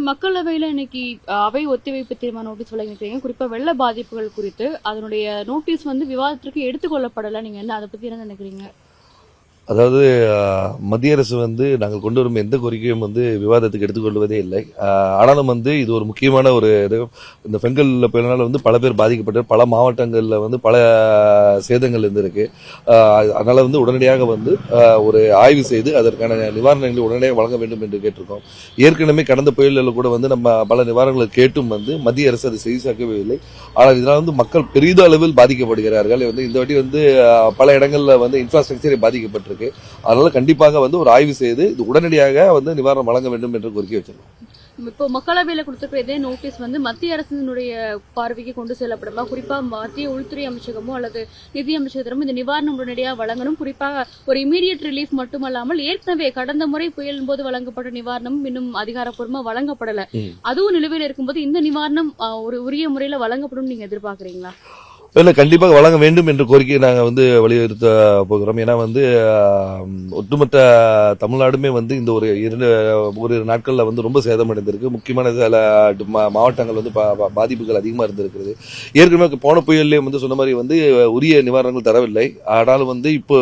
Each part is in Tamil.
மக்களவையில இன்னைக்கு அவை ஒத்திவைப்பு தீர்மானம் நோட்டீஸ் வழங்கியிருக்கீங்க. குறிப்பா வெள்ள பாதிப்புகள் குறித்து அதனுடைய நோட்டீஸ் விவாதத்திற்கு எடுத்துக்கொள்ளப்படல. நீங்க அதை பத்தி என்ன நினைக்கிறீங்க? அதாவது மத்திய அரசு நாங்கள் கொண்டு வரும் எந்த கோரிக்கையும் விவாதத்துக்கு எடுத்துக்கொள்வதே இல்லை. ஆனாலும் இது ஒரு முக்கியமான ஒரு இது. இந்த பெண்கள் புயலினால பல பேர் பாதிக்கப்பட்டு பல மாவட்டங்களில் பல சேதங்கள் இருந்திருக்கு. அதனால உடனடியாக ஒரு ஆய்வு செய்து அதற்கான நிவாரணங்களை உடனடியாக வழங்க வேண்டும் என்று கேட்டிருக்கோம். ஏற்கனவே கடந்த புயலில் கூட நம்ம பல நிவாரணங்களை கேட்டும் மத்திய அரசு அதை செய்து சேர்க்கவே இல்லை. ஆனால் இதனால் மக்கள் பெரித அளவில் பாதிக்கப்படுகிறார்கள். இந்த வாட்டி பல இடங்களில் இன்ஃப்ராஸ்ட்ரக்சரை பாதிக்கப்பட்டிருக்கு. அதனால கண்டிப்பாக ஒரு ஆய்வு செய்து இது உடனடியாக நிவாரணம் வழங்க வேண்டும் என்று கோரிக்கை வச்சிருக்கோம். இப்போ மக்களவையில கொடுத்திருக்கிற இதே நோட்டீஸ் மத்திய அரசினுடைய பார்வைக்கு கொண்டு செல்லப்படுமா? குறிப்பா மத்திய உள்துறை அமைச்சகமோ அல்லது நிதி அமைச்சகத்திடமோ இந்த நிவாரணம் உடனடியாக வழங்கணும். குறிப்பாக ஒரு இமீடியட் ரிலீஃப் மட்டுமல்லாமல் ஏற்கனவே கடந்த முறை புயலின் போது வழங்கப்பட்ட நிவாரணம் இன்னும் அதிகாரப்பூர்வமா வழங்கப்படல. அதுவும் நிலுவையில் இருக்கும்போது இந்த நிவாரணம் ஒரு உரிய முறையில வழங்கப்படும் நீங்க எதிர்பார்க்கறீங்களா? இல்ல, கண்டிப்பாக வழங்க வேண்டும் என்ற கோரிக்கையை நாங்க வலியுறுத்த போகிறோம். ஏன்னா ஒட்டுமொத்த தமிழ்நாடுமே இந்த ஒரு நாட்கள்ல ரொம்ப சேதமடைந்திருக்கு. முக்கியமான சில மாவட்டங்கள் பாதிப்புகள் அதிகமா இருந்திருக்கிறது. ஏற்கனவே போன புயல்லே சொன்ன மாதிரி உரிய நிவாரணங்கள் தரவில்லை. ஆனாலும் இப்போ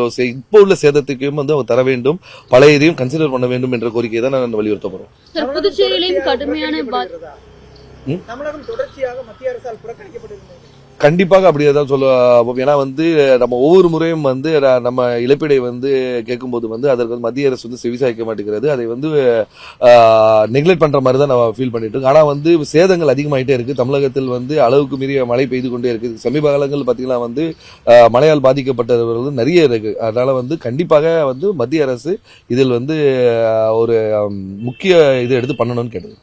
உள்ள சேதத்துக்கும் அவங்க தர வேண்டும், பழைய இதையும் கன்சிடர் பண்ண வேண்டும் என்ற கோரிக்கையை தான் நான் வலியுறுத்த போறோம். புதுச்சேரியிலும் கடுமையான தமிழகம் தொடர்ச்சியாக மத்திய அரசால் புறக்கணிக்கப்பட்டிருந்தது. கண்டிப்பாக அப்படியேதான் சொல்லுவோம். ஏன்னா நம்ம ஒவ்வொரு முறையும் நம்ம இழப்பீடை கேட்கும்போது அதற்கு மத்திய அரசு செவிசாய்க்க மாட்டேங்கிறது. அதை நெக்லெக்ட் பண்ற மாதிரி தான் நம்ம ஃபீல் பண்ணிட்டு இருக்கோம். ஆனா சேதங்கள் அதிகமாயிட்டே இருக்கு. தமிழகத்தில் அளவுக்கு மீறிய மழை பெய்து கொண்டே இருக்கு. சமீப காலங்கள் பாத்தீங்கன்னா மழையால் பாதிக்கப்பட்டவர்கள் நிறைய இருக்கு. அதனால கண்டிப்பாக மத்திய அரசு இதில் ஒரு முக்கிய இதை எடுத்து பண்ணணும்னு கேட்டது.